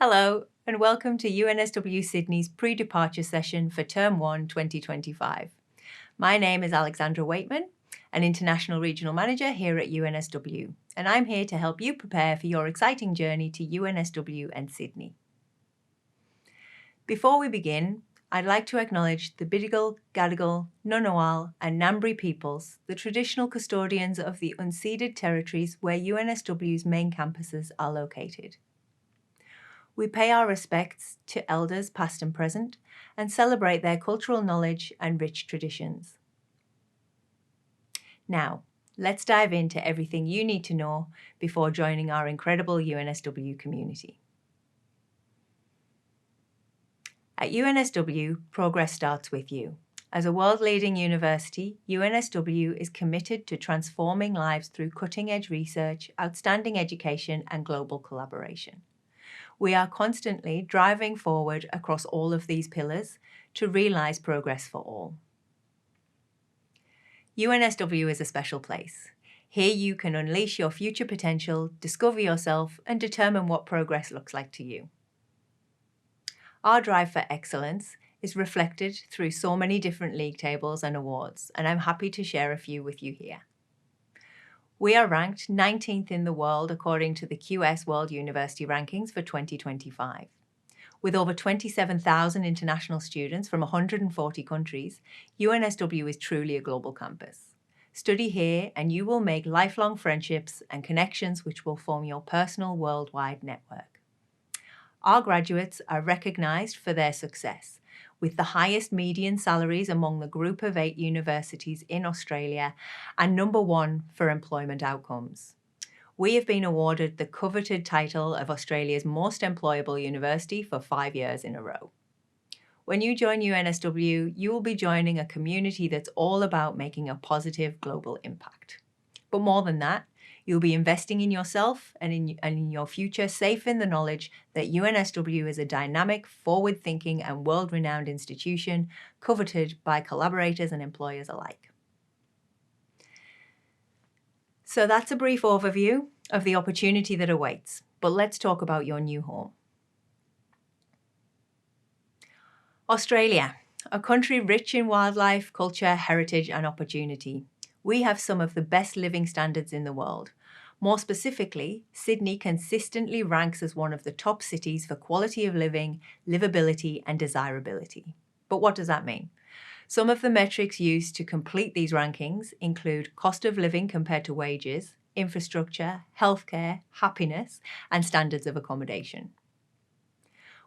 Hello, and welcome to UNSW Sydney's pre-departure session for Term 1 2025. My name is Alexandra Waitman, an International Regional Manager here at UNSW, and I'm here to help you prepare for your exciting journey to UNSW and Sydney. Before we begin, I'd like to acknowledge the Bidigal, Gadigal, Ngunnawal and Ngambri peoples, the traditional custodians of the unceded territories where UNSW's main campuses are located. We pay our respects to elders past and present and celebrate their cultural knowledge and rich traditions. Now, let's dive into everything you need to know before joining our incredible UNSW community. At UNSW, progress starts with you. As a world-leading university, UNSW is committed to transforming lives through cutting-edge research, outstanding education, and global collaboration. We are constantly driving forward across all of these pillars to realise progress for all. UNSW is a special place. Here you can unleash your future potential, discover yourself, and determine what progress looks like to you. Our drive for excellence is reflected through so many different league tables and awards, and I'm happy to share a few with you here. We are ranked 19th in the world according to the QS World University Rankings for 2025. With over 27,000 international students from 140 countries, UNSW is truly a global campus. Study here and you will make lifelong friendships and connections which will form your personal worldwide network. Our graduates are recognised for their success, with the highest median salaries among the group of 8 universities in Australia and number 1 for employment outcomes. We have been awarded the coveted title of Australia's most employable university for 5 years in a row. When you join UNSW, you will be joining a community that's all about making a positive global impact. But more than that, you'll be investing in yourself and in your future, safe in the knowledge that UNSW is a dynamic, forward-thinking and world-renowned institution coveted by collaborators and employers alike. So that's a brief overview of the opportunity that awaits, but let's talk about your new home. Australia, a country rich in wildlife, culture, heritage and opportunity. We have some of the best living standards in the world. More specifically, Sydney consistently ranks as one of the top cities for quality of living, livability, and desirability. But what does that mean? Some of the metrics used to complete these rankings include cost of living compared to wages, infrastructure, healthcare, happiness, and standards of accommodation.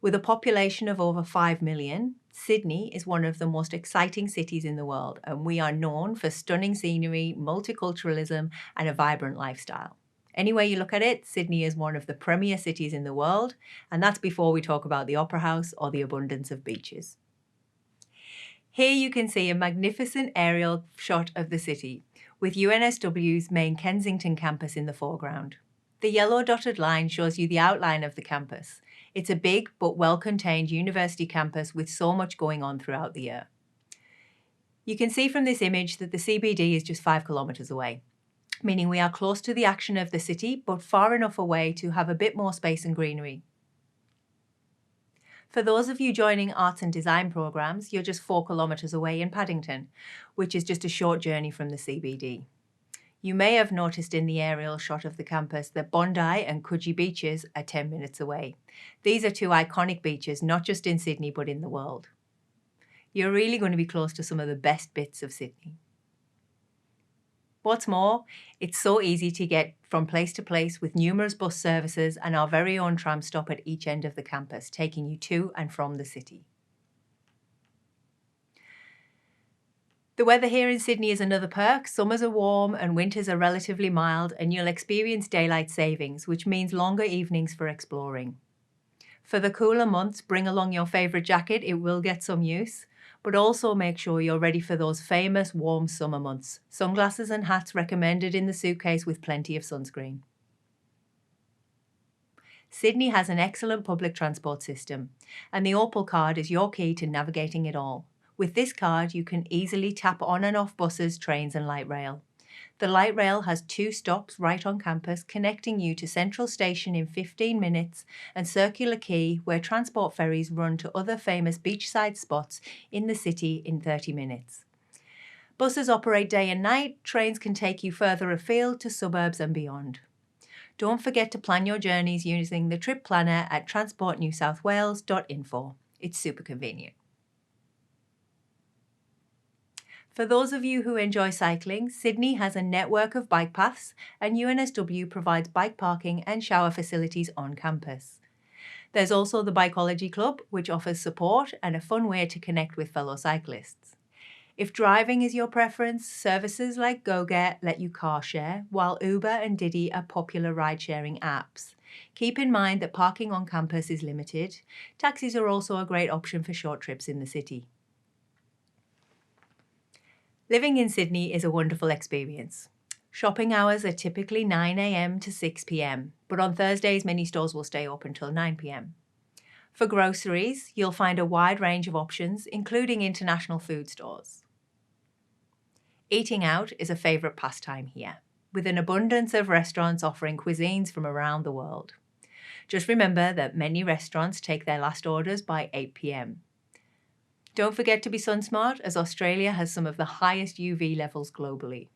With a population of over 5 million, Sydney is one of the most exciting cities in the world, and we are known for stunning scenery, multiculturalism, and a vibrant lifestyle. Any way you look at it, Sydney is one of the premier cities in the world, and that's before we talk about the Opera House or the abundance of beaches. Here you can see a magnificent aerial shot of the city, with UNSW's main Kensington campus in the foreground. The yellow dotted line shows you the outline of the campus. It's a big but well-contained university campus with so much going on throughout the year. You can see from this image that the CBD is just 5 kilometres away, meaning we are close to the action of the city but far enough away to have a bit more space and greenery. For those of you joining arts and design programs, you're just 4 kilometres away in Paddington, which is just a short journey from the CBD. You may have noticed in the aerial shot of the campus that Bondi and Coogee beaches are 10 minutes away. These are 2 iconic beaches, not just in Sydney, but in the world. You're really going to be close to some of the best bits of Sydney. What's more, it's so easy to get from place to place with numerous bus services and our very own tram stop at each end of the campus, taking you to and from the city. The weather here in Sydney is another perk. Summers are warm and winters are relatively mild, and you'll experience daylight savings, which means longer evenings for exploring. For the cooler months, bring along your favourite jacket, it will get some use, but also make sure you're ready for those famous warm summer months. Sunglasses and hats recommended in the suitcase with plenty of sunscreen. Sydney has an excellent public transport system, and the Opal card is your key to navigating it all. With this card, you can easily tap on and off buses, trains and light rail. The light rail has 2 stops right on campus, connecting you to Central Station in 15 minutes and Circular Quay, where transport ferries run to other famous beachside spots in the city in 30 minutes. Buses operate day and night. Trains can take you further afield to suburbs and beyond. Don't forget to plan your journeys using the trip planner at transportnewsouthwales.info. It's super convenient. For those of you who enjoy cycling, Sydney has a network of bike paths, and UNSW provides bike parking and shower facilities on campus. There's also the Bikeology Club, which offers support and a fun way to connect with fellow cyclists. If driving is your preference, services like GoGet let you car share, while Uber and Didi are popular ride-sharing apps. Keep in mind that parking on campus is limited. Taxis are also a great option for short trips in the city. Living in Sydney is a wonderful experience. Shopping hours are typically 9 a.m. to 6 p.m, but on Thursdays many stores will stay open until 9 p.m. For groceries, you'll find a wide range of options, including international food stores. Eating out is a favourite pastime here, with an abundance of restaurants offering cuisines from around the world. Just remember that many restaurants take their last orders by 8 p.m. Don't forget to be sun smart, as Australia has some of the highest UV levels globally.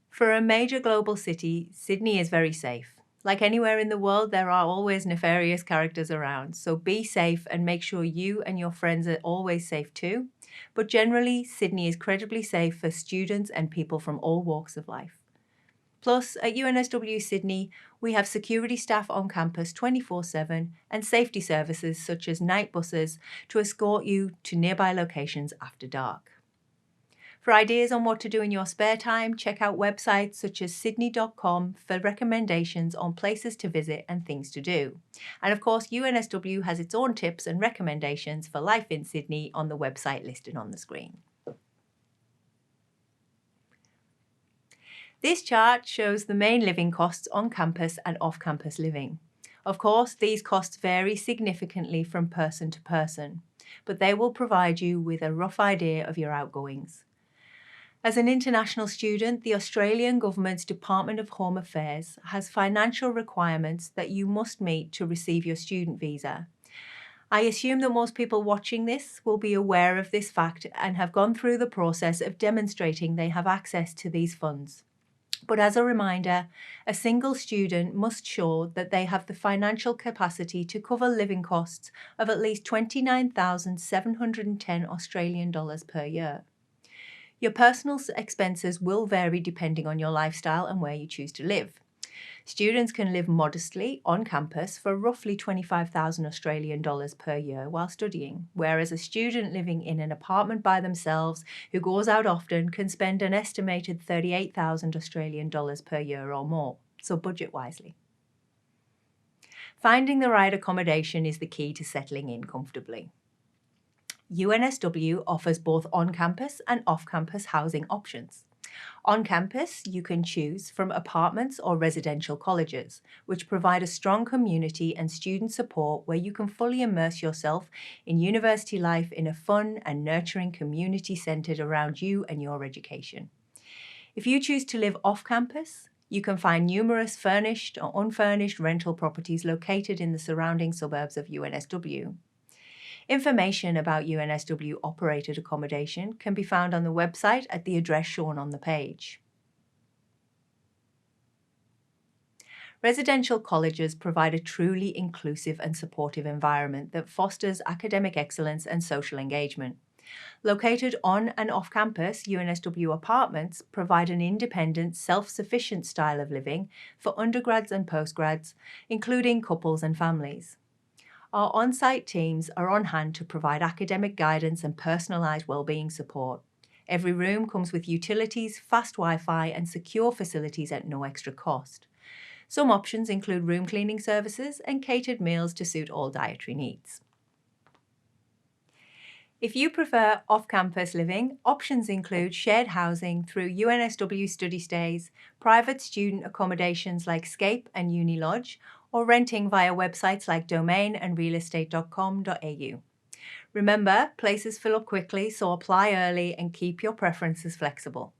For a major global city, Sydney is very safe. Like anywhere in the world, there are always nefarious characters around, so be safe and make sure you and your friends are always safe too. But generally, Sydney is credibly safe for students and people from all walks of life. Plus, at UNSW Sydney, we have security staff on campus 24/7 and safety services such as night buses to escort you to nearby locations after dark. For ideas on what to do in your spare time, check out websites such as sydney.com for recommendations on places to visit and things to do. And of course, UNSW has its own tips and recommendations for life in Sydney on the website listed on the screen. This chart shows the main living costs on campus and off-campus living. Of course, these costs vary significantly from person to person, but they will provide you with a rough idea of your outgoings. As an international student, the Australian Government's Department of Home Affairs has financial requirements that you must meet to receive your student visa. I assume that most people watching this will be aware of this fact and have gone through the process of demonstrating they have access to these funds. But as a reminder, a single student must show that they have the financial capacity to cover living costs of at least $29,710 Australian dollars per year. Your personal expenses will vary depending on your lifestyle and where you choose to live. Students can live modestly on campus for roughly 25,000 Australian dollars per year while studying, whereas a student living in an apartment by themselves who goes out often can spend an estimated 38,000 Australian dollars per year or more, so budget wisely. Finding the right accommodation is the key to settling in comfortably. UNSW offers both on-campus and off-campus housing options. On campus, you can choose from apartments or residential colleges, which provide a strong community and student support where you can fully immerse yourself in university life in a fun and nurturing community centered around you and your education. If you choose to live off campus, you can find numerous furnished or unfurnished rental properties located in the surrounding suburbs of UNSW. Information about UNSW operated accommodation can be found on the website at the address shown on the page. Residential colleges provide a truly inclusive and supportive environment that fosters academic excellence and social engagement. Located on and off campus, UNSW apartments provide an independent, self-sufficient style of living for undergrads and postgrads, including couples and families. Our on-site teams are on hand to provide academic guidance and personalised wellbeing support. Every room comes with utilities, fast Wi-Fi and secure facilities at no extra cost. Some options include room cleaning services and catered meals to suit all dietary needs. If you prefer off-campus living, options include shared housing through UNSW study stays, private student accommodations like Scape and Unilodge, or renting via websites like Domain and realestate.com.au. Remember, places fill up quickly, so apply early and keep your preferences flexible.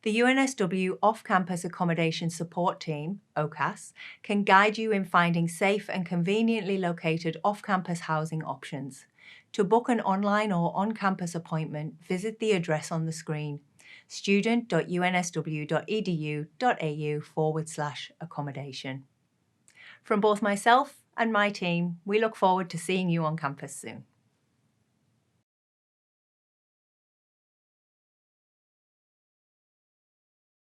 The UNSW Off-Campus Accommodation Support Team, OCAS, can guide you in finding safe and conveniently located off-campus housing options. To book an online or on-campus appointment, visit the address on the screen, student.unsw.edu.au/accommodation. From both myself and my team, we look forward to seeing you on campus soon.